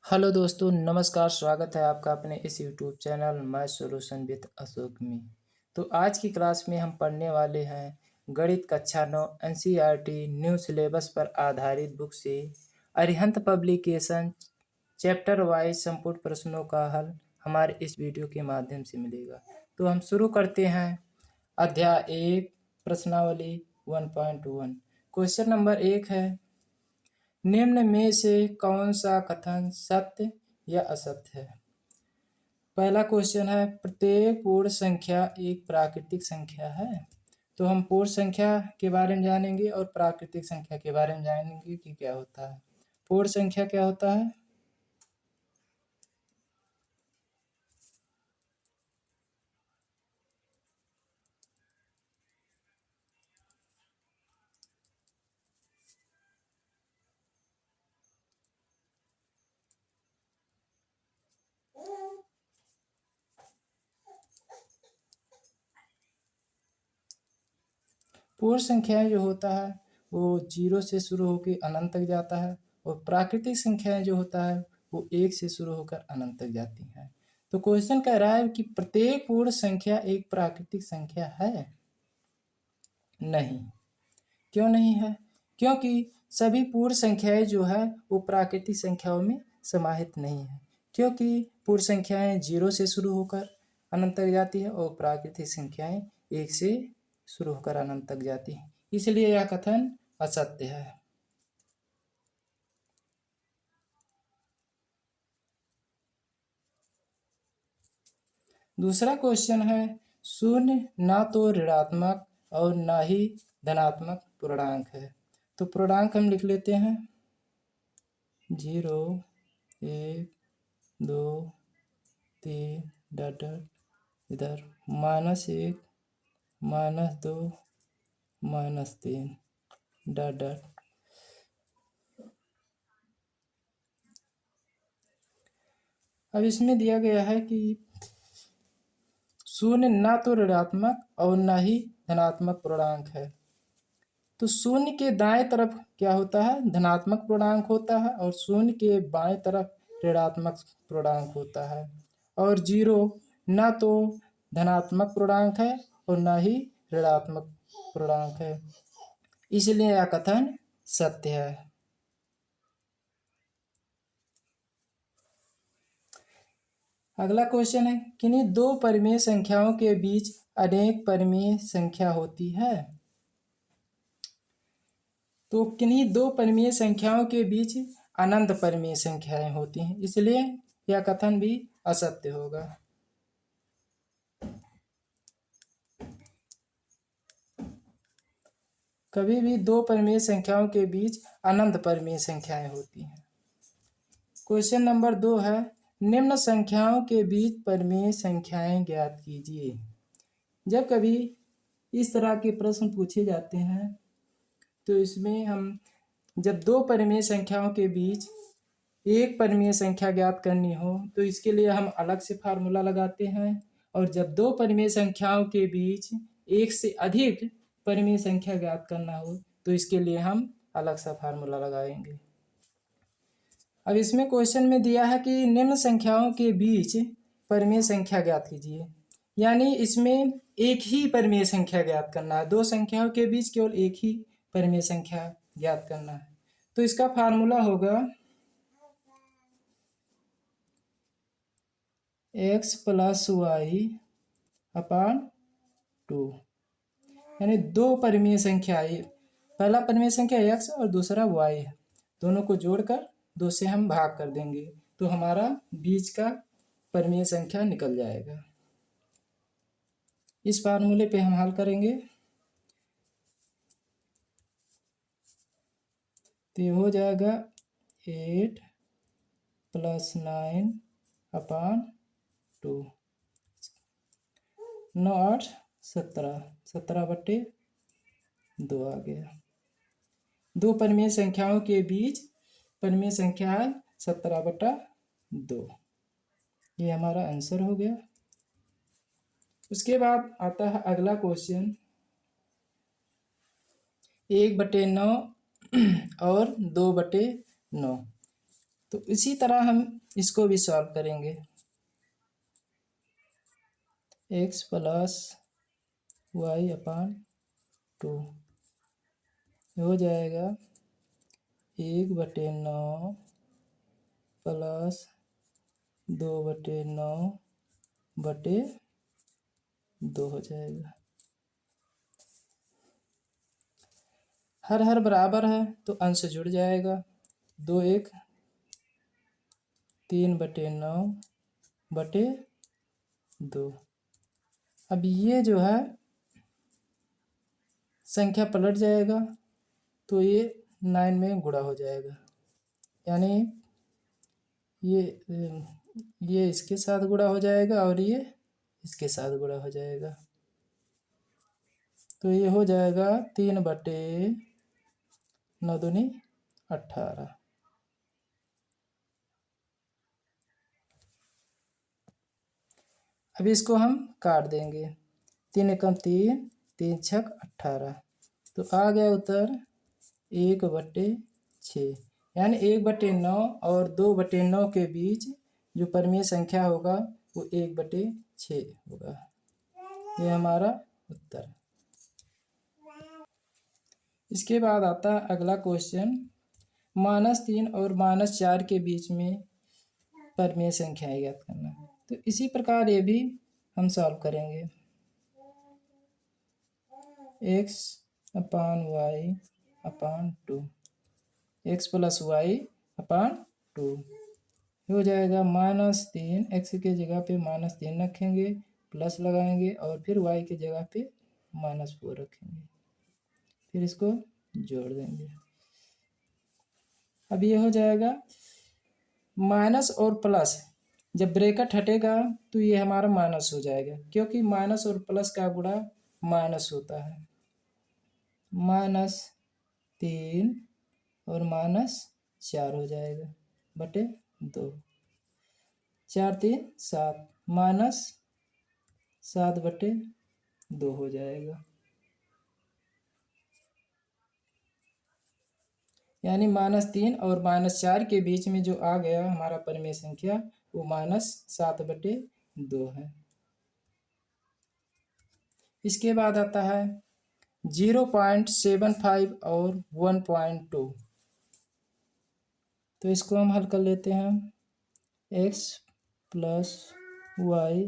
Hello दोस्तों, नमस्कार। स्वागत है आपका अपने इस YouTube channel my solution with Ashok में। तो आज की क्लास में हम पढ़ने वाले हैं गणित कक्षा 9 एनसीईआरटी न्यू सिलेबस पर आधारित बुक से अरिहंत पब्लिकेशन चैप्टर वाइज संपूर्ण प्रश्नों का हल हमारे इस वीडियो के माध्यम से मिलेगा। तो हम शुरू करते हैं। अध्याय 1 प्रश्नावली 1.1। क्वेश्चन नंबर 1 है, निम्न में से कौन सा कथन सत्य या असत्य है। पहला क्वेश्चन है, प्रत्येक पूर्ण संख्या एक प्राकृतिक संख्या है। तो हम पूर्ण संख्या के बारे में जानेंगे और प्राकृतिक संख्या के बारे में जानेंगे कि क्या होता है। पूर्ण संख्या क्या होता है। पूर्ण संख्याएं जो होता है वो 0 से शुरू होकर अनंत तक जाता है और प्राकृतिक संख्याएं जो होता है वो 1 से शुरू होकर अनंत तक जाती हैं। तो क्वेश्चन कह रहा है कि प्रत्येक पूर्ण संख्या एक प्राकृतिक संख्या है। नहीं। क्यों नहीं है? क्योंकि सभी पूर्ण संख्याएं जो है वो प्राकृतिक संख्याओं में समाहित नहीं है। क्योंकि पूर्ण संख्याएं 0 से शुरू होकर अनंत तक जाती है और प्राकृतिक संख्याएं 1 से शुरू होकर अनंत तक जाती है, इसलिए यह कथन असत्य है। दूसरा क्वेश्चन है, शून्य ना तो ऋणात्मक और ना ही धनात्मक पूर्णांक है। तो पूर्णांक हम लिख लेते हैं 0, 1, 2, 3 डॉट डॉट इधर -1, -2, -3 डॉट डॉट। अब इसमें दिया गया है कि शून्य ना तो ऋणात्मक और ना ही धनात्मक पूर्णांक है। तो शून्य के दाएं तरफ क्या होता है, धनात्मक पूर्णांक होता है और शून्य के बाएं तरफ ऋणात्मक पूर्णांक होता है। और 0 ना तो धनात्मक पूर्णांक है और ना ही ऋणात्मक पूर्णांक है, इसलिए यह कथन सत्य है। अगला क्वेश्चन है, किन्हीं दो परिमेय संख्याओं के बीच अनेक परिमेय संख्या होती है। तो किन्हीं दो परिमेय संख्याओं के बीच अनंत परिमेय संख्याएं होती हैं, इसलिए यह कथन भी असत्य होगा। कभी भी दो परिमेय संख्याओं के बीच अनंत परिमेय संख्याएं होती हैं। क्वेश्चन नंबर 2 है, निम्न संख्याओं के बीच परिमेय संख्याएं ज्ञात कीजिए। जब कभी इस तरह के प्रश्न पूछे जाते हैं तो इसमें हम जब दो परिमेय संख्याओं के बीच एक परिमेय संख्या ज्ञात करनी हो तो इसके लिए हम अलग से फार्मूला लगाते हैं, और जब दो परिमेय संख्याओं के बीच एक से अधिक परिमेय संख्या ज्ञात करना हो तो इसके लिए हम अलग सा फार्मूला लगाएंगे। अब इसमें क्वेश्चन में दिया है कि निम्न संख्याओं के बीच परिमेय संख्या ज्ञात कीजिए, यानी इसमें एक ही परिमेय संख्या ज्ञात करना है। दो संख्याओं के बीच केवल एक ही परिमेय संख्या ज्ञात करना है। तो इसका फार्मूला होगा x + y अपान 2, यानी दो परिमेय संख्या, पहला परिमेय संख्या x और दूसरा y है, दोनों को जोड़कर 2 से हम भाग कर देंगे तो हमारा बीच का परिमेय संख्या निकल जाएगा। इस फार्मूले पे हम हल करेंगे तो ये हो जाएगा 8 + 9 अपान 2, 9 8 17, 17/2 आ गया। दो परिमेय संख्याओं के बीच परिमेय संख्या है 17/2, ये हमारा आंसर हो गया। उसके बाद आता है अगला क्वेश्चन, 1/9 और 2/9। तो इसी तरह हम इसको भी सॉल्व करेंगे। x प्लस वाई अपान 2 हो जाएगा 1/9 प्लस 2/9/2 हो जाएगा। हर हर बराबर है तो अंश जुड़ जाएगा। 2 1 3/9/2। अब ये जो है संख्या पलट जाएगा तो ये 9 में गुणा हो जाएगा, यानी ये इसके साथ गुणा हो जाएगा और ये इसके साथ गुणा हो जाएगा। तो ये हो जाएगा 3/9 दूनी 18। अभी इसको हम काट देंगे। 3 एकम 3, 3 छक 18। तो आ गया उत्तर 1/6, यानी 1/9 और 2/9 के बीच जो परिमेय संख्या होगा वो 1/6 होगा। ये हमारा उत्तर। इसके बाद आता है अगला क्वेश्चन, -3 और -4 के बीच में परिमेय संख्याएं ज्ञात करना। तो इसी प्रकार ये भी हम सॉल्व करेंगे। x अपान वाई अपान 2, x प्लस वाई अपान 2 हो जाएगा -3। x के जगह पे -3 रखेंगे, प्लस लगाएंगे और फिर y की जगह पे -4 रखेंगे, फिर इसको जोड़ देंगे। अब ये हो जाएगा माइनस और प्लस, जब ब्रैकेट हटेगा तो ये हमारा माइनस हो जाएगा, क्योंकि माइनस और प्लस का गुणा माइनस होता है। -3 और -4 हो जाएगा बटे 2। 4 3 7, -7/2 हो जाएगा, यानी -3 और -4 के बीच में जो आ गया हमारा परिमेय संख्या वो -7/2 है। इसके बाद आता है 0.75 और 1.2। तो इसको हम हल कर लेते हैं। x प्लस वाई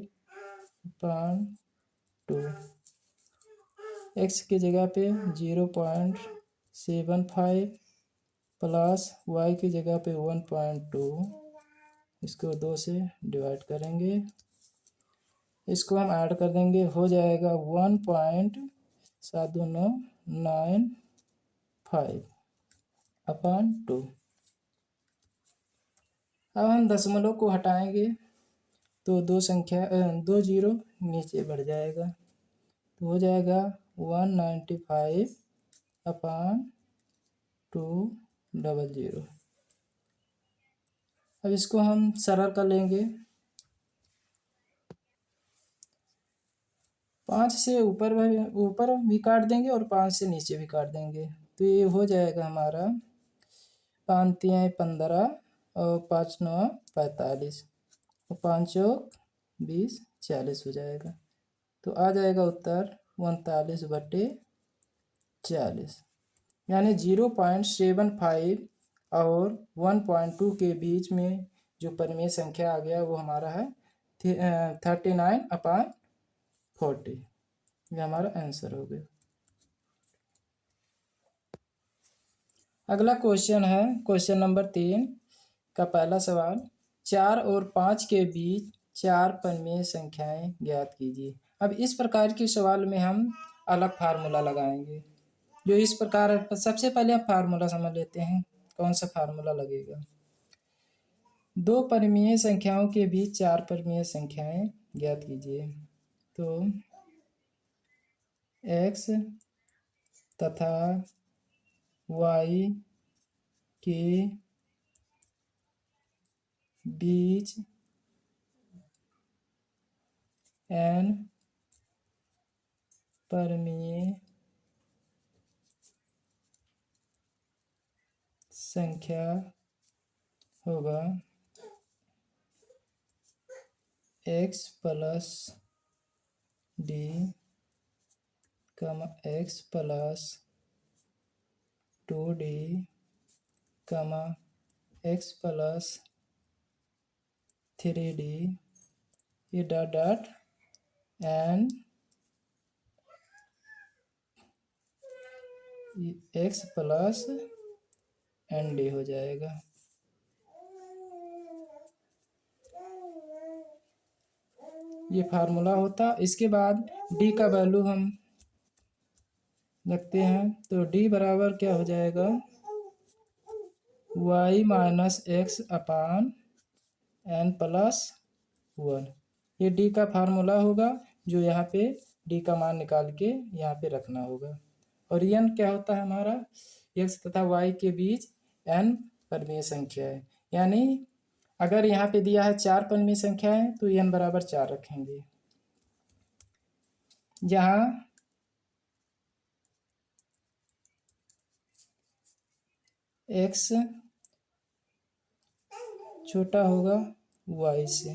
अपान 2, x की जगह पे 0.75 प्लस y की जगह पे 1.2, इसको 2 से डिवाइड करेंगे, इसको हम ऐड कर देंगे, हो जाएगा 1.7295 अपान 2। अब हम दशमलव को हटाएंगे तो दो जीरो नीचे बढ़ जाएगा, तो हो जाएगा 195 अपान 200। अब इसको हम सरल कर लेंगे। 5 से ऊपर भी काट देंगे और 5 से नीचे भी काट देंगे, तो ये हो जाएगा हमारा 5 तिहाई 15 और 5 9 45 और 5 चौक 20 40 हो जाएगा। तो आ जाएगा उत्तर 39/40, यानी 0.75 और 1.2 के बीच में जो परिमेय संख्या आ गया वो हमारा है 39/40। ये हमारा आंसर हो गया। अगला क्वेश्चन है क्वेश्चन नंबर 3 का पहला सवाल, 4 और 5 के बीच 4 परिमेय संख्याएं ज्ञात कीजिए। अब इस प्रकार के सवाल में हम अलग फार्मूला लगाएंगे, जो इस प्रकार है। सबसे पहले हम फार्मूला समझ लेते हैं, कौन सा फार्मूला लगेगा। 2 परिमेय संख्याओं के बीच 4 परिमेय संख्याएं ज्ञात कीजिए। तो x तथा y के बीच n परिमेय संख्या होगा x plus d x plus 2d x plus 3d ये dot dot n x plus n d हो जाएगा। ये फार्मूला होता। इसके बाद d का वैल्यू हम रखते हैं तो d बराबर क्या हो जाएगा y माइनस एक्स अपान एन प्लस 1। ये d का फार्मूला होगा जो यहाँ पे d का मान निकाल के यहाँ पे रखना होगा। और n क्या होता है हमारा x तथा y के बीच n परमीय संख्या है। यानी अगर यहाँ पे दिया है 4 परमीय संख्या है तो n बराबर 4 रखेंगे। जहाँ x छोटा होगा y से,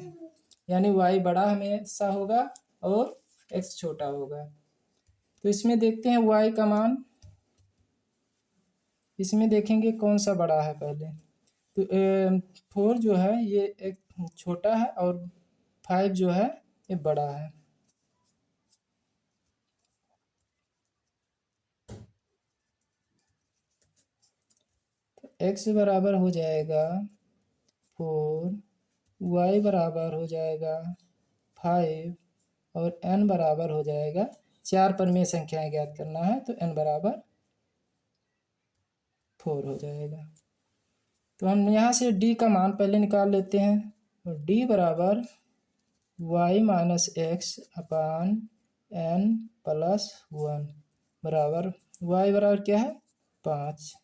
यानी y बड़ा हमेशा होगा और x छोटा होगा। तो इसमें देखते हैं y का मान, इसमें देखेंगे कौन सा बड़ा है पहले। तो 4 जो है ये एक छोटा है और 5 जो है ये बड़ा है। तो x बराबर हो जाएगा 4, y बराबर हो जाएगा 5 और n बराबर हो जाएगा 4 परमीय संख्याएं ज्ञात करना है तो n बराबर 4 हो जाएगा। तो हम यहाँ से d का मान पहले निकाल लेते हैं। और d बराबर y माइनस एक्स अपान n प्लस 1 बराबर y बराबर क्या है 5,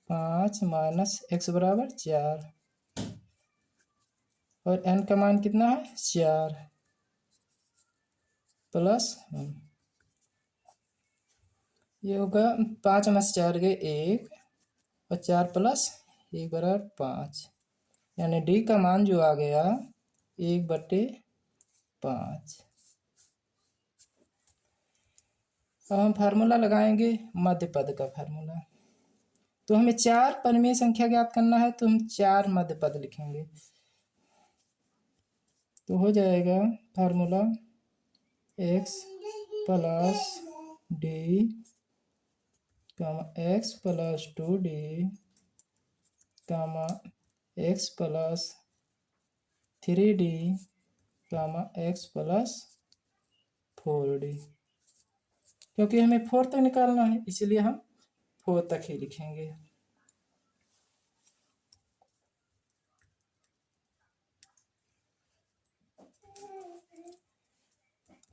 5 माइनस एक्स बराबर 4 और n का मान कितना है 4 प्लस 1। ये होगा 5 में 4 गए 1 और 4 प्लस 1 बराबर 5, यानी d का मान जो आ गया 1/5। अब हम फार्मूला लगाएंगे मध्य पद का फार्मूला। तो हमें 4 परमीय संख्या ज्ञात करना है तो हम 4 मध्य पद लिखेंगे। तो हो जाएगा formula x plus d x plus 2d x plus 3d x plus 4d। क्योंकि हमें 4 तक निकालना है इसलिए हम 4 तक ही लिखेंगे।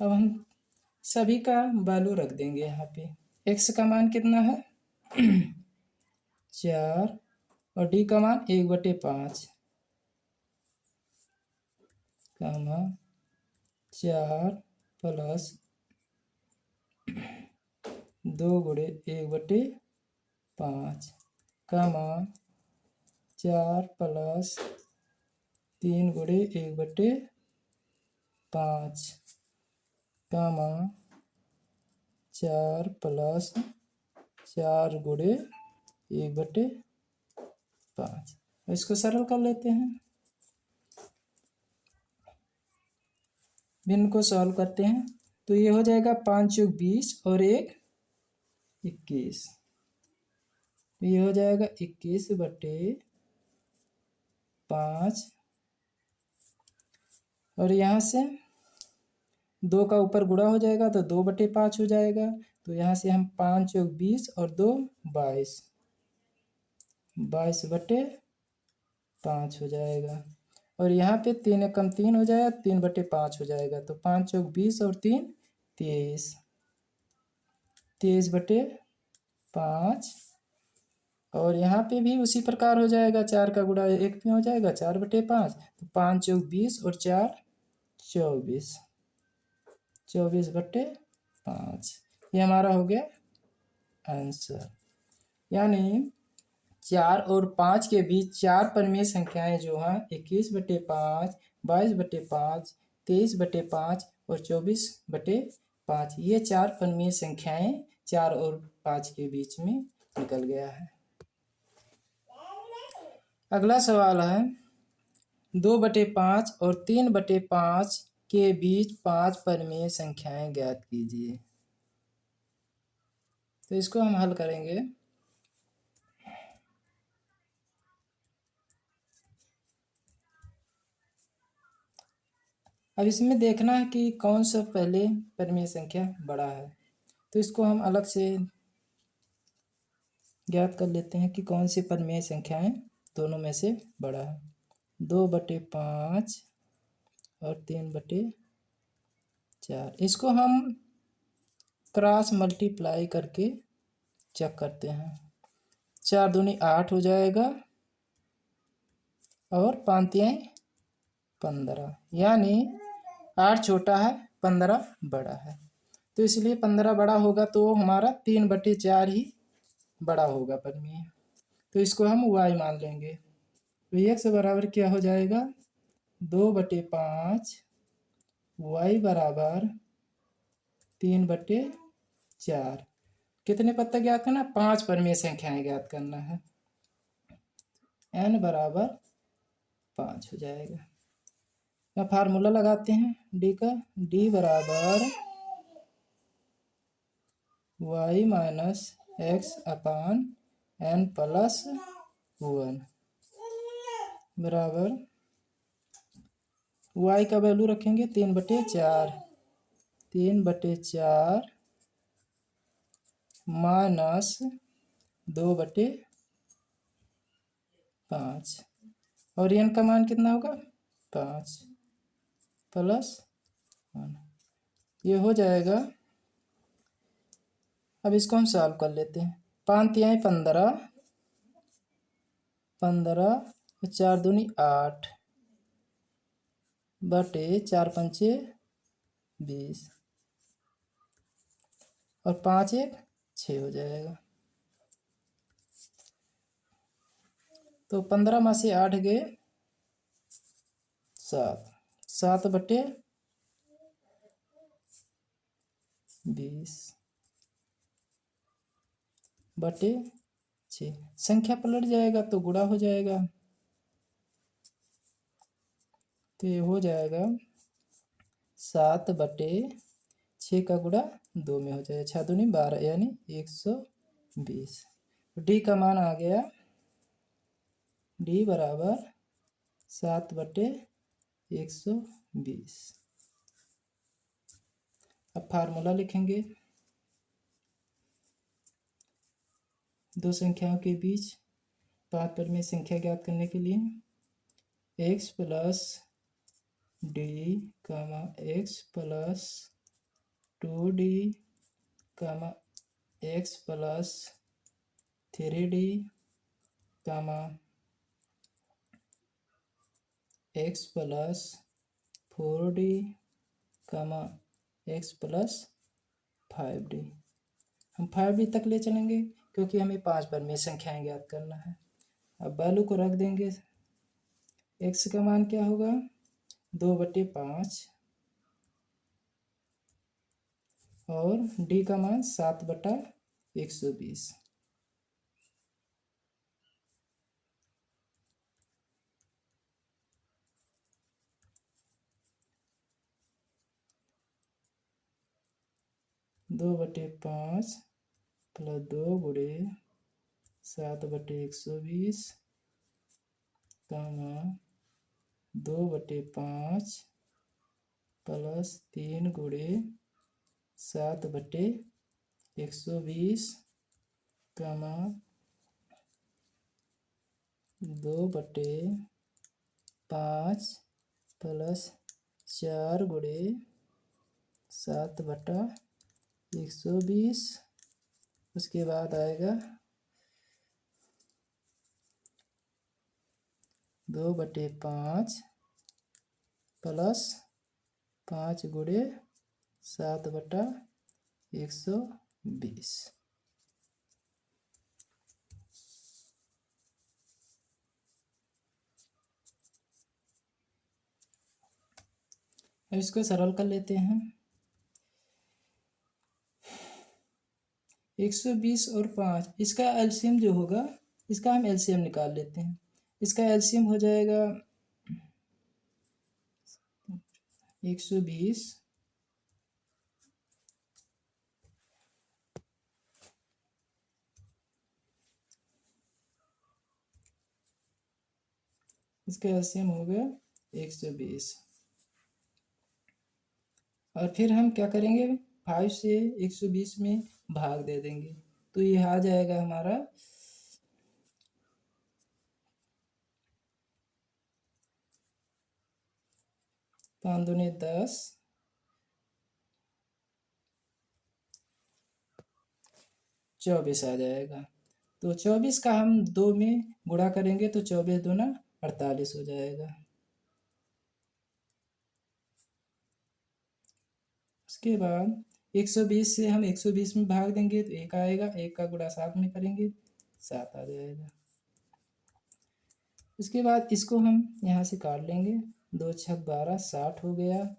अब हम सभी का वैल्यू रख देंगे यहाँ पे। x का मान कितना है 4 और d का मान 1/5 4 प्लस 2 गुणे 1/5 4 प्लस 3 गुणे 1/5 4 प्लस 4 गुणे 1/5। इसको सरल कर लेते हैं। भिन्न को सॉल्व करते हैं तो ये हो जाएगा 5 चौक 20 और 1 21। ये हो जाएगा 21/5 और यहाँ से 2 का ऊपर गुणा हो जाएगा तो 2/5 हो जाएगा। तो यहाँ से हम 5 चौक 20 और 2 22, 22/5 हो जाएगा। और यहाँ पे 3 कम 3 हो जाएगा 3/5 हो जाएगा। तो 5 चौक 20 और 3 23, 23/5 और यहाँ पे भी उसी प्रकार हो जाएगा। 4 का गुणा 1 में हो जाएगा 4/5। तो 5 चौक 20 और 4 24, 24/5 ये हमारा हो गया आंसर। यानी 4 और 5 के बीच 4 परिमेय संख्याएं जो हैं 21/5, 22/5, 23/5 और 24/5, ये 4 परिमेय संख्याएं 4 और 5 के बीच में निकल गया है। अगला सवाल है 2/5 और 3/5 के बीच 5 परिमेय संख्याएं ज्ञात कीजिए। तो इसको हम हल करेंगे। अब इसमें देखना है कि कौन सा पहले परिमेय संख्या बड़ा है, तो इसको हम अलग से ज्ञात कर लेते हैं कि कौन सी परिमेय संख्याएं दोनों में से बड़ा है। 2/5 और 3/4, इसको हम क्रॉस मल्टीप्लाई करके चेक करते हैं। 4 दूनी 8 हो जाएगा और 5 तियां 15, यानी 8 छोटा है 15 बड़ा है। तो इसलिए 15 बड़ा होगा तो हमारा 3/4 ही बड़ा होगा परिमेय। तो इसको हम y मान लेंगे। तो x बराबर क्या हो जाएगा 2/5, y बराबर 3/4। कितने पत्ता ज्ञात करना, 5 परिमेय संख्याएं ज्ञात करना है। n बराबर 5 हो जाएगा। या फार्मूला लगाते हैं d का, d बराबर y माइनस एक्स अपान n प्लस 1 बराबर y का वैल्यू रखेंगे 3/4, 3/4 माइनस 2/5 और n का मान कितना होगा 5 प्लस 1, ये हो जाएगा। अब इसको हम सॉल्व कर लेते हैं। 5 तिहाई 15, 4 दूनी 8 बटे 4 पंचे 20 और 5 1 6 हो जाएगा। तो 15 में से 8 गए 7, 7/20 बटे 6, संख्या पलट जाएगा तो गुणा हो जाएगा। तो ये हो जाएगा 7/6 का गुणा 2 में हो जाएगा, 6 दूनी 12 यानी 120। डी का मान आ गया, डी बराबर 7/120। अब फार्मूला लिखेंगे। दो संख्याओं के बीच 5 परिमेय संख्या ज्ञात करने के लिए x प्लस डी कामा x प्लस 2d कामा x प्लस 3d कामा x प्लस 4d कामा x प्लस 5d। हम 5d तक ले चलेंगे क्योंकि हमें 5 परिमेय संख्याएं ज्ञात करना है। अब वैल्यू को रख देंगे। x का मान क्या होगा 2/5 और d का मान 7/120। दो बटे 5 प्लस 2 गुणे 7/120 कामा 2/5 प्लस 3 गुणे 7/120 कामा 2/5 प्लस 4 गुणे 7/120। उसके बाद आएगा 2/5 प्लस 5 गुणे 7/120। अब इसको सरल कर लेते हैं। 120 और 5, इसका एलसीएम जो होगा, इसका हम एलसीएम निकाल लेते हैं। इसका एलसीएम हो जाएगा 120 इसका एलसीएम हो गया 120। और फिर हम क्या करेंगे, 5 से 120 में भाग दे देंगे, तो ये आ जाएगा हमारा 5 दूनी 10, 24 आ जाएगा। तो 24 का हम 2 में गुणा करेंगे तो 24 दूना 48 हो जाएगा। उसके बाद 120 से हम 120 में भाग देंगे तो 1 आएगा, 1 का गुणा 7 में करेंगे 7 आ जाएगा। उसके बाद इसको हम यहाँ से काट लेंगे, 2 छक 12, 60 हो गया।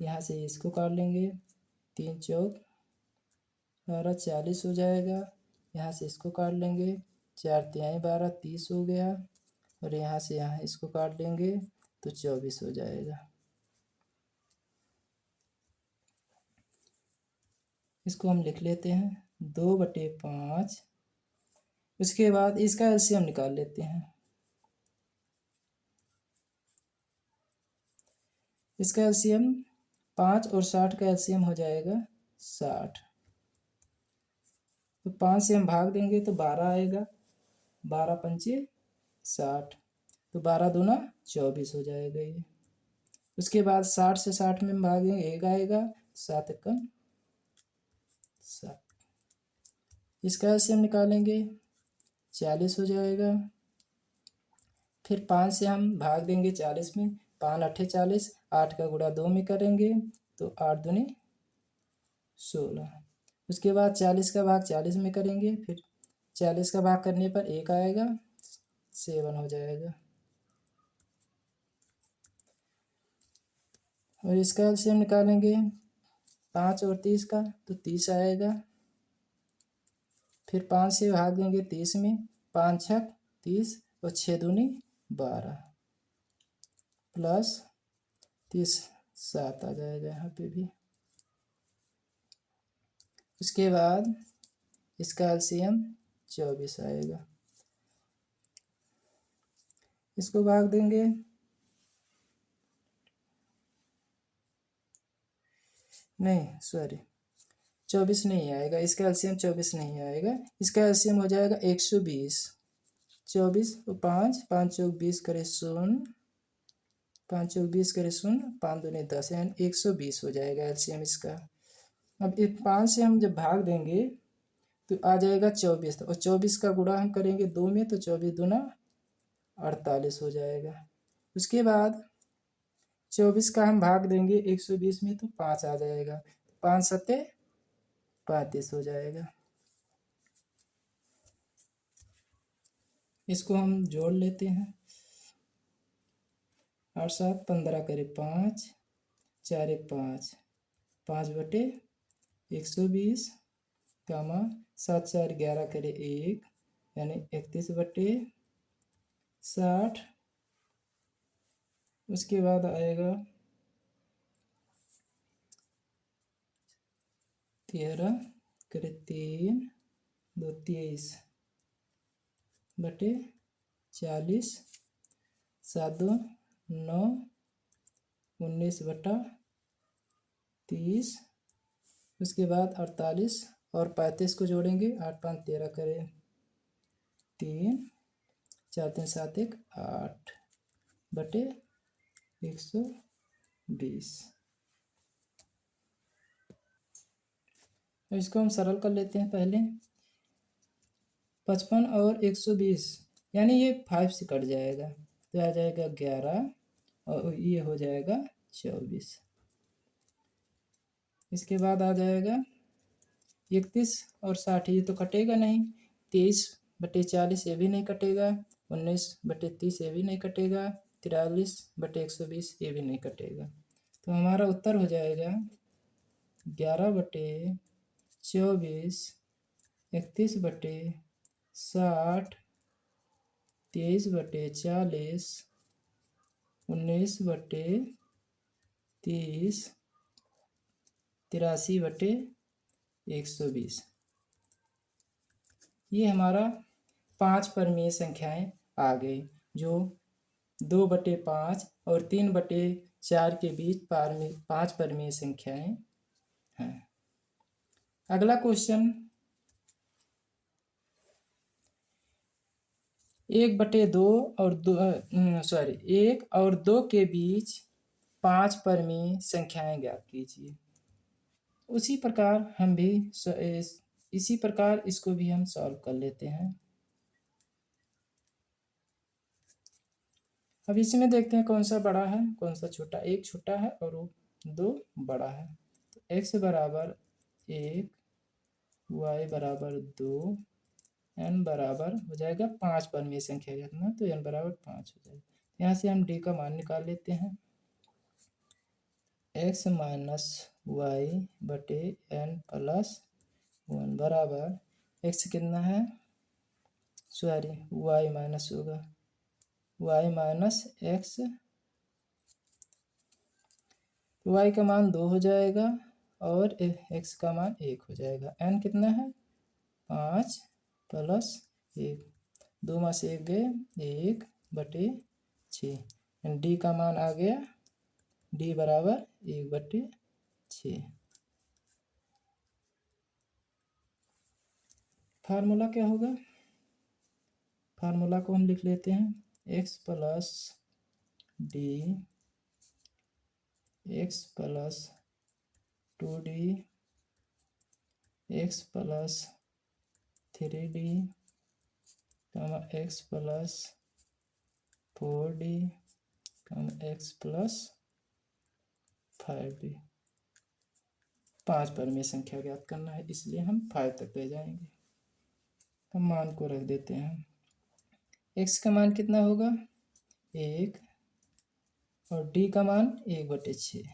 यहाँ से इसको काट लेंगे, 3 चौक 12, 40 हो जाएगा। यहाँ से इसको काट लेंगे, 4 तिहाई 12, 30 हो गया। और यहाँ से यहाँ इसको काट लेंगे तो 24 हो जाएगा। इसको हम लिख लेते हैं 2/5। उसके बाद इसका एलसीएम निकाल लेते हैं। इसका एलसीएम 5 और 60 का एलसीएम हो जाएगा 60। तो 5 से हम भाग देंगे तो 12 आएगा, 12 पंचे 60, तो 12 दूना 24 हो जाएगा ये। उसके बाद 60 से 60 में भागेंगे 1 आएगा, 7 एकम 7। इसका एलसीएम निकालेंगे 40 हो जाएगा। फिर 5 से हम भाग देंगे 40 में, 5 अट्ठे 40, 8 का गुणा 2 में करेंगे तो 8 दूनी 16। उसके बाद 40 का भाग 40 में करेंगे, फिर 40 का भाग करने पर 1 आएगा, 7 हो जाएगा। और इसका एलसीएम निकालेंगे 5 और 30 का तो 30 आएगा। फिर 5 से भाग देंगे 30 में, 5 छक 30 और 6 दूनी 12 प्लस 30 7 आ जाएगा यहाँ पे भी। उसके बाद इसका एलसीएम 24 आएगा। इसको भाग देंगे, नहीं सॉरी 24 नहीं आएगा, इसका एलसीएम 24 नहीं आएगा। इसका एलसीएम हो जाएगा 120। 24 और 5, 5 चौक 20 करे 0, 5 चौक 20 करे 0, 5 दूनी 10 यानी 120 हो जाएगा एलसीएम इसका। अब इस 5 से हम जब भाग देंगे तो आ जाएगा 24, और 24 का गुणा हम करेंगे 2 में तो 24 दूना 48 हो जाएगा। उसके बाद 24 का हम भाग देंगे 120 में तो 5 आ जाएगा, 5 सत्ते 35 हो जाएगा। इसको हम जोड़ लेते हैं, 8 7 15 करे 5, 4 1 5, 5/120 कामा 7 4 11 करे 1 यानी 31/60। उसके बाद आएगा 13 करे 3 2 23/40, 7 2 9, 19/30। उसके बाद 48 और 35 को जोड़ेंगे, 8 5 13 करे 3, 4 3 7 1 8/120। इसको हम सरल कर लेते हैं पहले। 55 और 120 यानी ये 5 से कट जाएगा तो आ जाएगा 11 और ये हो जाएगा 24। इसके बाद आ जाएगा 31 और 60, ये तो कटेगा नहीं। 23/40 ये भी नहीं कटेगा, 19/30 ये भी नहीं कटेगा, 43/120 ये भी नहीं कटेगा। तो हमारा उत्तर हो जाएगा 11/24, 31/60, 23/40, 19/30, 83/120। ये हमारा 5 परिमेय संख्याएं आ गई, जो 2/5 और 3/4 के बीच 5 परिमेय संख्याएं हैं। अगला क्वेश्चन, 1/2 और 1 और 2 के बीच 5 परिमेय संख्याएं ज्ञात कीजिए। उसी प्रकार हम भी इसी प्रकार इसको भी हम सॉल्व कर लेते हैं। अब इसमें देखते हैं कौन सा बड़ा है कौन सा छोटा। एक छोटा है और वो 2 बड़ा है। तो x बराबर 1, y बराबर 2, n बराबर हो जाएगा 5 परिमेय संख्या कितना, तो n बराबर 5 हो जाएगा। यहाँ से हम d का मान निकाल लेते हैं। x माइनस वाई बटे n प्लस 1 बराबर x कितना है, सॉरी y माइनस होगा, y माइनस x, y का मान 2 हो जाएगा और x का मान 1 हो जाएगा। n कितना है 5 प्लस 1, 2 में से 1 गए 1/6। d का मान आ गया d बराबर 1/6। फार्मूला क्या होगा, फार्मूला को हम लिख लेते हैं, x plus d, x plus 2d, x plus 3d, x plus 4d, x plus 5d। 5 परिमेय संख्या ज्ञात करना है, इसलिए हम 5 तक ले जाएंगे। हम मान को रख देते हैं। x का मान कितना होगा 1 और d का मान 1/6।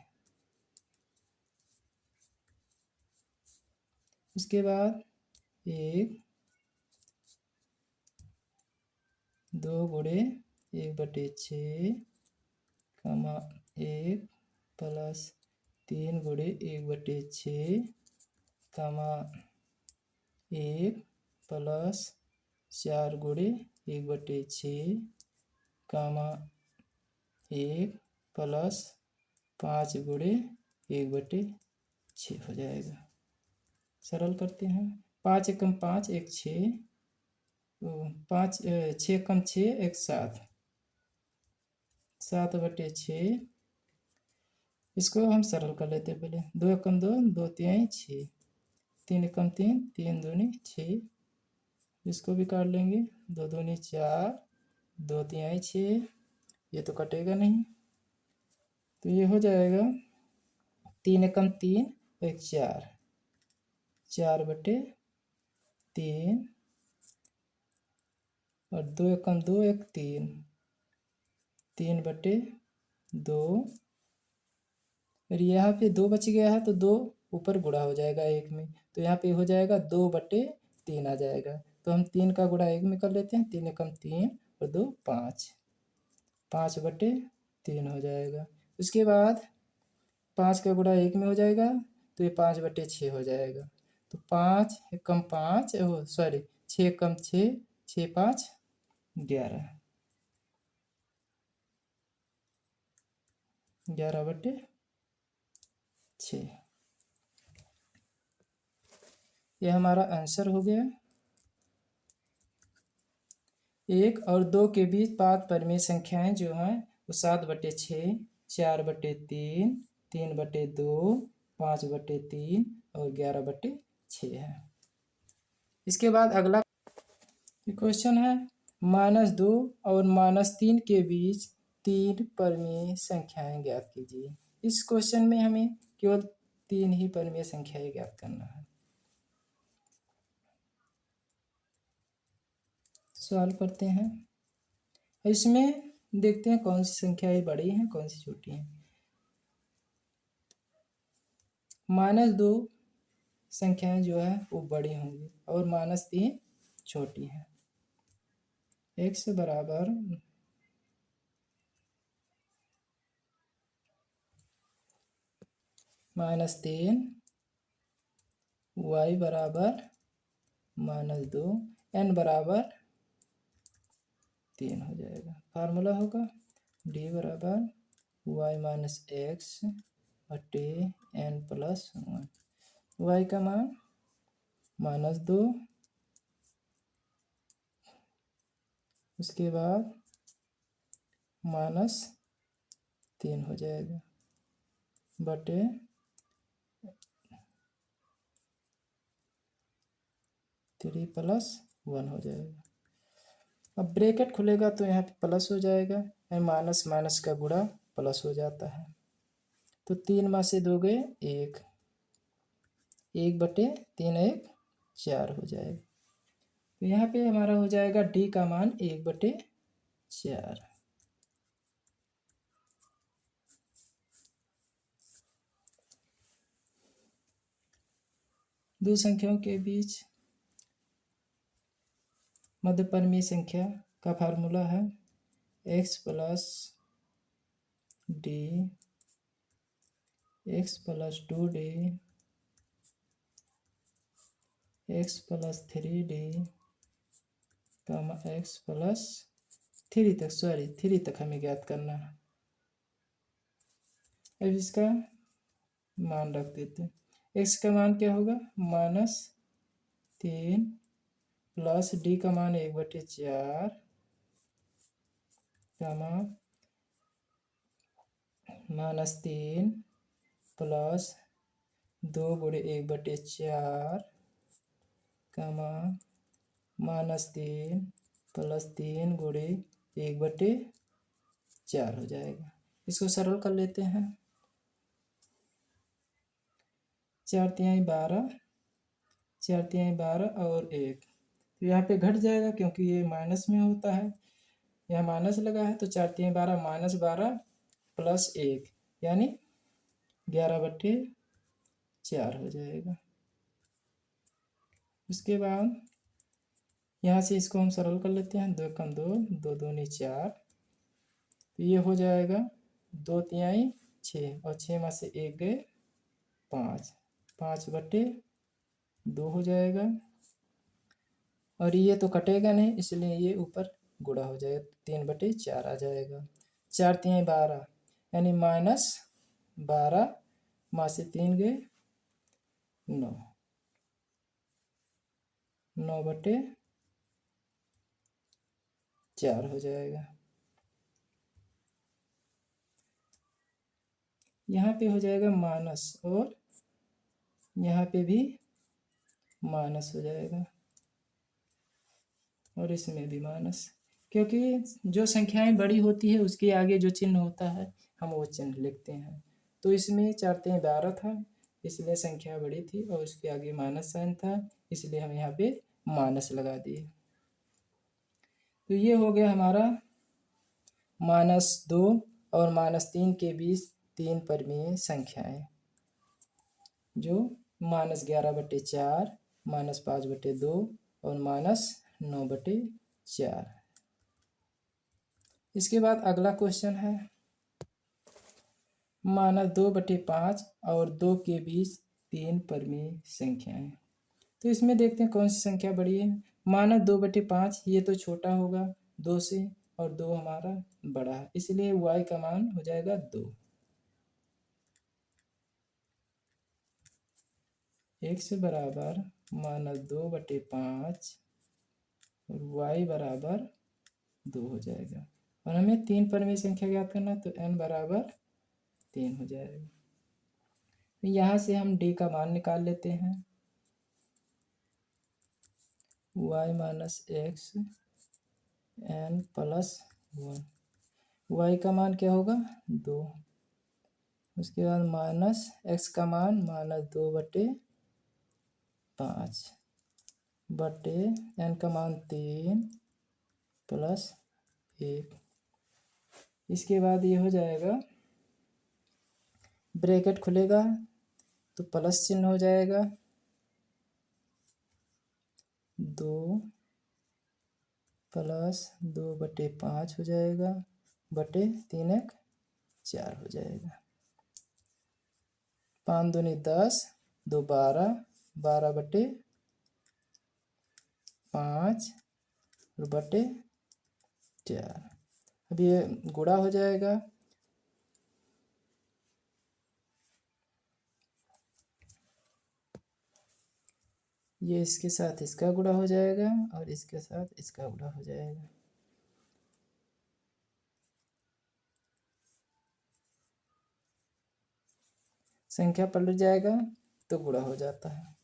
उसके बाद 1 2 गुणे 1/6, 1 प्लस 3 गुणे 1/6, 1 प्लस 4 गुणे 1/6, 1 प्लस 5 गुणे 1/6 हो जाएगा। सरल करते हैं। 5 एकम 5 1 6, 5 6 कम 6 1 7, 7/6। इसको हम सरल कर लेते हैं पहले। 2 एकम 2, 2 तिहाई 6, 3 एकम 3, 3 दूनी 6। इसको भी काट लेंगे, 2 दूनी 4, 2 तिहाई 6। ये तो कटेगा नहीं, तो ये हो जाएगा 3 एकम 3 1 4, 4/3 और 2 एकम 2 1 3, 3/2। और यहाँ पे 2 बच गया है तो 2 ऊपर गुणा हो जाएगा 1 में, तो यहाँ पे हो जाएगा 2/3 आ जाएगा। तो हम 3 का गुणा 1 में कर लेते हैं, 3 एकम 3 और 2 5, 5/3 हो जाएगा। उसके बाद 5 का गुणा 1 में हो जाएगा, तो ये 5/6 हो जाएगा। तो 5 एकम 5 सॉरी 6 एकम 6, 6 5 11, 11/6। यह हमारा आंसर हो गया। 1 और 2 के बीच 5 परिमेय संख्याएं जो हैं वो 7/6, 4/3, 3/2, 5/3 और 11/6 है। इसके बाद अगला क्वेश्चन है, -2 और -3 के बीच 3 परिमेय संख्याएं ज्ञात कीजिए। इस क्वेश्चन में हमें केवल 3 ही परिमेय संख्याएं ज्ञात करना है। सॉल्व करते हैं। इसमें देखते हैं कौन सी संख्याएं बड़ी हैं कौन सी छोटी हैं। -2 संख्याएं जो है वो बड़ी होंगी और -3 छोटी है। x बराबर -3, y बराबर -2, n बराबर 3 हो जाएगा। फार्मूला होगा d बराबर y माइनस एक्स बटे n प्लस 1। y का मान -2, उसके बाद -3 हो जाएगा बटे 3 + 1 हो जाएगा। अब ब्रैकेट खुलेगा तो यहाँ पे प्लस हो जाएगा, माइनस माइनस का गुणा प्लस हो जाता है। तो 3 में से 2 गए 1, 1 बटे 3 1 4 हो जाएगा। तो यहाँ पे हमारा हो जाएगा डी का मान 1 बटे 4। दो संख्याओं के बीच मध्यपरिमेय संख्या का फार्मूला है x plus d x plus 2d x plus 3d x plus 3 तक हमें ज्ञात करना है। अब इसका मान रख देते हैं। x का मान क्या होगा -3 प्लस डी का मान 1 बटे 4 -3 प्लस 2 गुणे 1 बटे 4 -3 प्लस 3 गुणे 1 बटे 4 हो जाएगा। इसको सरल कर लेते हैं। 4 तिहाई 12, 4 तिहाई 12 और 1, तो यहाँ पे घट जाएगा क्योंकि ये माइनस में होता है। यहाँ माइनस लगा है तो 4 तिहाई 12 -12 प्लस 1 यानी 11 बटे 4 हो जाएगा। उसके बाद यहाँ से इसको हम सरल कर लेते हैं। 2 कम 2, 2 दूनी 4, तो ये हो जाएगा 2 तिहाई 6 और 6 में से 1 गए 5, 5 बटे 2 हो जाएगा। और ये तो कटेगा नहीं इसलिए ये ऊपर गुणा हो जाएगा, 3 बटे 4 आ जाएगा। 4 तिहाई 12 यानी -12 में से 3 गए 9, 9 बटे 4 हो जाएगा। यहाँ पे हो जाएगा माइनस और यहाँ पे भी माइनस हो जाएगा और इसमें भी माइनस, क्योंकि जो संख्याएं बड़ी होती है उसके आगे जो चिन्ह होता है हम वो चिन्ह लिखते हैं। तो इसमें 4 तिहाई 12 था इसलिए संख्या बड़ी थी और उसके आगे माइनस साइन था इसलिए हम यहाँ पे माइनस लगा दिए। तो ये हो गया हमारा -2 और -3 के बीच 3 परिमेय संख्याएं, जो -11 बटे 4, -5 बटे 2 और -9 बटे 4। इसके बाद अगला क्वेश्चन है -2 बटे 5 और 2 के बीच 3 परिमेय संख्याएं। तो इसमें देखते हैं कौन सी संख्या बड़ी है। -2 बटे 5 ये तो छोटा होगा 2 से और 2 हमारा बड़ा है इसलिए y का मान हो जाएगा 2। x बराबर -2 बटे 5 और y बराबर 2 हो जाएगा। और हमें 3 परिमेय संख्या ज्ञात करना है तो n बराबर 3 हो जाएगा। यहाँ से हम d का मान निकाल लेते हैं। y minus x n plus 1, y का मान क्या होगा 2, उसके बाद माइनस x का मान -2 बटे 5 बटे n का मान 3 प्लस 1। इसके बाद ये हो जाएगा ब्रैकेट खुलेगा तो प्लस चिन्ह हो जाएगा, 2 प्लस 2/5 हो जाएगा, बटे 3 1 4 हो जाएगा। 5 दूनी 10, 2 12, 12/5 और बटे 4। अब ये गुणा हो जाएगा, ये इसके साथ इसका गुणा हो जाएगा और इसके साथ इसका गुणा हो जाएगा। संख्या पलट जाएगा तो गुणा हो जाता है।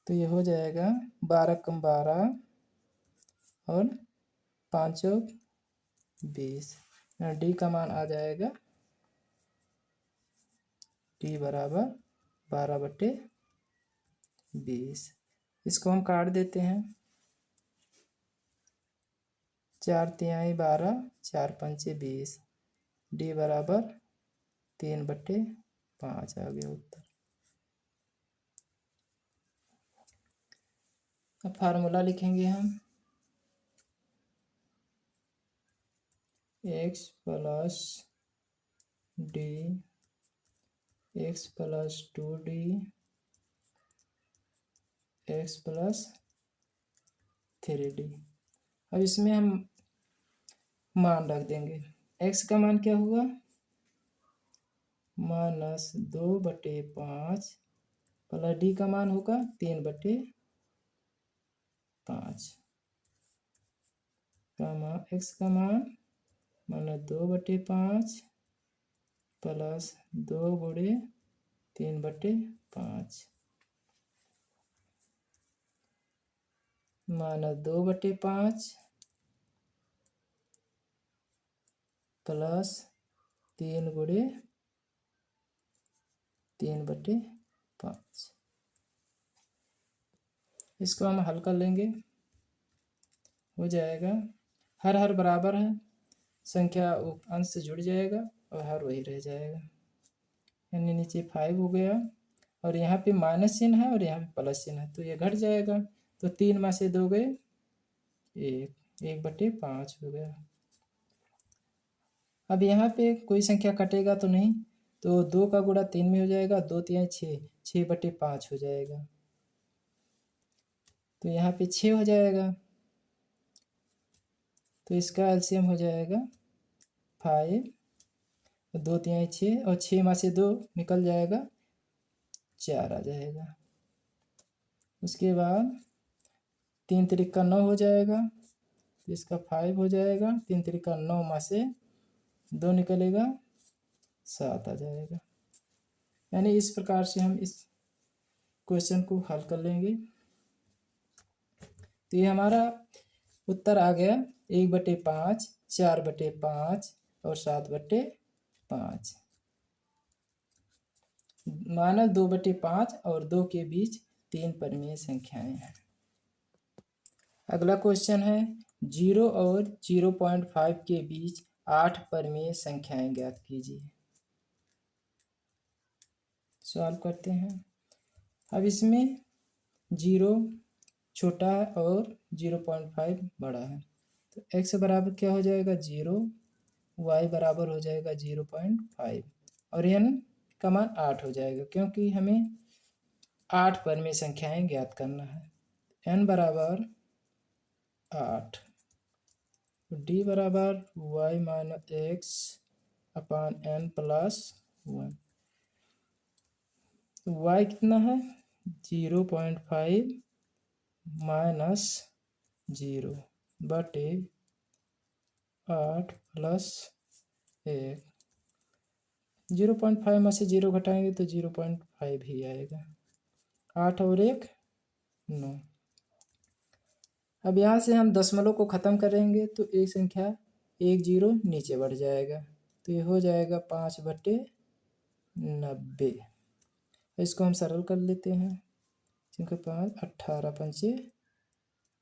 तो ये हो जाएगा 12 कम 12 और 5 चौक 20। डी का मान आ जाएगा डी बराबर 12/20। इसको हम काट देते हैं, 4 तिहाई 12, 4 पंचे 20, डी बराबर 3/5 आ गया उत्तर। अब फार्मूला लिखेंगे हम, x plus d x plus 2d x plus 3d। अब इसमें हम मान रख देंगे। x का मान क्या हुआ, -2/5 प्लस डी का मान होगा 3/5 का मान, x का मान -2/5 प्लस 2 गुणे 3/5 -2/5 प्लस 3 गुणे 3/5। इसको हम हल कर लेंगे, हो जाएगा हर हर बराबर है, संख्या अंश से जुड़ जाएगा और हर वही रह जाएगा, यानी नीचे 5 हो गया और यहाँ पे माइनस चिन्ह है और यहाँ पे प्लस चिन्ह है, तो ये घट जाएगा। तो 3 में से 2 गए 1/5 हो गया। अब यहाँ पे कोई संख्या कटेगा तो नहीं, तो 2 का गुणा 3 में हो जाएगा, 2 तिहाई 6, 6/5 हो जाएगा, तो यहाँ पे 6 हो जाएगा। तो इसका एलसीएम हो जाएगा 5, 2 तिहाई 6 और 6 में से 2 निकल जाएगा, 4 आ जाएगा। उसके बाद 3 तिरिका 9 हो जाएगा, तो इसका 5 हो जाएगा, 3 तिरिका 9 में से 2 निकलेगा, 7 आ जाएगा। यानी इस प्रकार से हम इस क्वेश्चन को हल कर लेंगे। तो ये हमारा उत्तर आ गया 1/5, 4/5 और 7/5। माना 2/5 और 2 के बीच 3 परिमेय संख्याएं हैं। अगला क्वेश्चन है 0 और 0.5 के बीच 8 परिमेय संख्याएं ज्ञात कीजिए। सॉल्व करते हैं। अब इसमें 0 छोटा है और 0.5 बड़ा है, तो x बराबर क्या हो जाएगा 0, y बराबर हो जाएगा 0.5 और n का मान 8 हो जाएगा, क्योंकि हमें 8 परिमेय संख्याएं ज्ञात करना है। n बराबर 8, d बराबर y माइनस x अपान n प्लस 1। y कितना है 0.5 माइनस 0 बटे 8 प्लस 1। 0.5 में से 0 घटाएंगे तो 0.5 ही आएगा। 8 और 1 9। अब यहाँ से हम दशमलव को ख़त्म करेंगे तो एक संख्या 1 0 नीचे बढ़ जाएगा, तो ये हो जाएगा 5/90। इसको हम सरल कर लेते हैं, क्योंकि 5 18 पंचे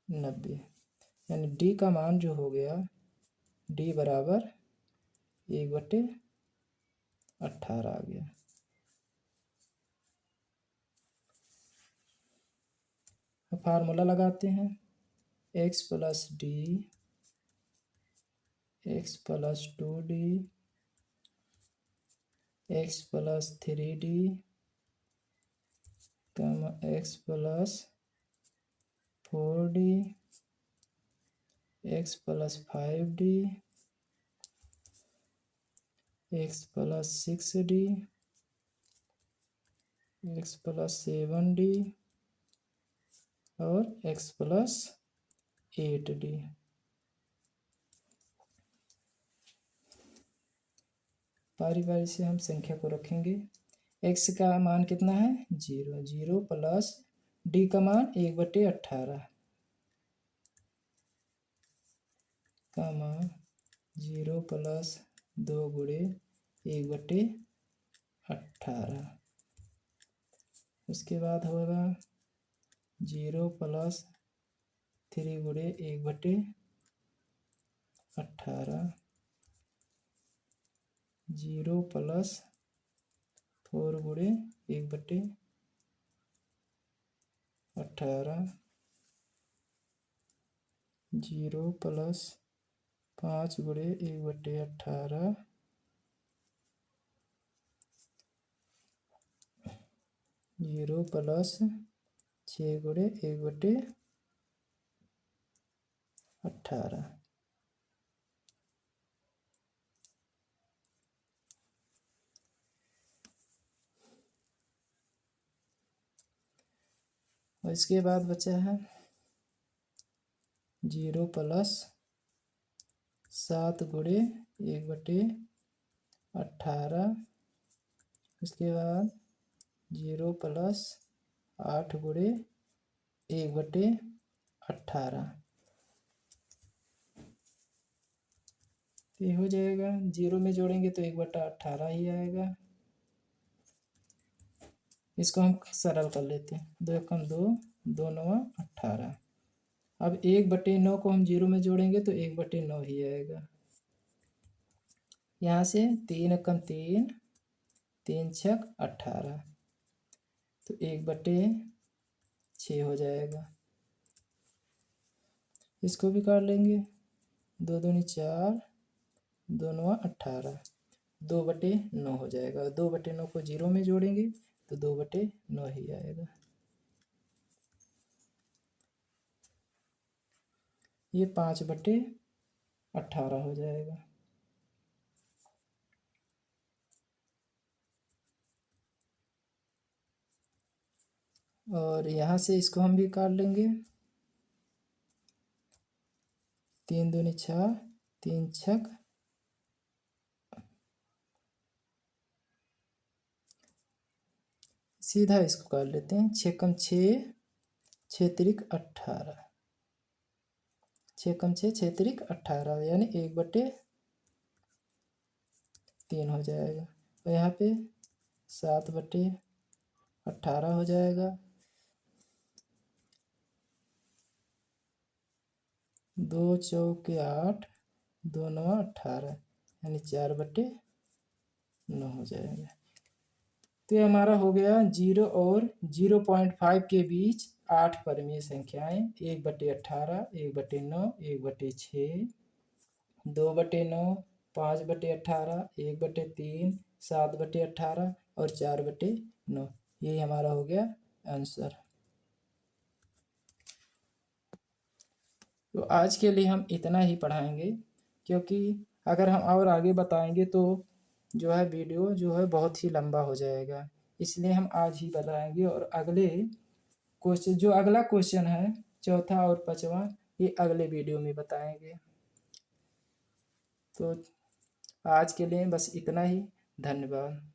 90, यानी डी का मान जो हो गया डी बराबर 1/18 आ गया। फार्मूला लगाते हैं। x plus d x plus 2d x plus 3d x plus 4d x plus 5d x plus 6d x plus 7d और x प्लस 8d। बारी बारी से हम संख्या को रखेंगे। x का मान कितना है 0, 0 प्लस d का मान 1/18 का मान 0 प्लस 2 गुणे 1/18। उसके बाद होगा 0 प्लस 3 गुणे 1/18 0 प्लस 4 गुणे 1/18 0 प्लस 5 गुणे 1/18 0 प्लस 6 गुणे 1/18। और इसके बाद बचा है 0 प्लस 7 गुणे 1/18। उसके बाद 0 प्लस 8 गुणे 1/18। ये हो जाएगा। 0 में जोड़ेंगे तो 1/18 ही आएगा। इसको हम सरल कर लेते हैं। 2 एकम 2, 2 नवा 18। अब 1/9 को हम 0 में जोड़ेंगे तो 1/9 ही आएगा। यहाँ से 3 एकम 3, 3 छक 18 तो 1/6 हो जाएगा। इसको भी काट लेंगे। 2 दूनी 4, 2 नवा 18, 2/9 हो जाएगा। 2/9 को 0 में जोड़ेंगे तो 2/9 ही आएगा। ये 5/18 हो जाएगा। और यहाँ से इसको हम भी काट लेंगे। 3 दूनी 6, 3 छक सीधा इसको काट लेते हैं। 6 कम 6, 6 त्रिक 18, 6 कम 6, 6 त्रिक 18 यानी 1/3 हो जाएगा। और यहाँ पे 7/18 हो जाएगा। 2 चौके 8, 2 नवा 18 यानी 4/9 हो जाएगा। तो ये हमारा हो गया 0 और 0.5 के बीच 8 परिमेय संख्याएं। 1/18, 1/9, 1/6, 2/9, 5/18, 1/3, 7/18 और 4/9। यही हमारा हो गया आंसर। तो आज के लिए हम इतना ही पढ़ाएंगे, क्योंकि अगर हम और आगे बताएंगे तो जो है वीडियो जो है बहुत ही लंबा हो जाएगा। इसलिए हम आज ही बताएंगे और अगले क्वेश्चन जो अगला क्वेश्चन है चौथा और पांचवा ये अगले वीडियो में बताएंगे। तो आज के लिए बस इतना ही। धन्यवाद।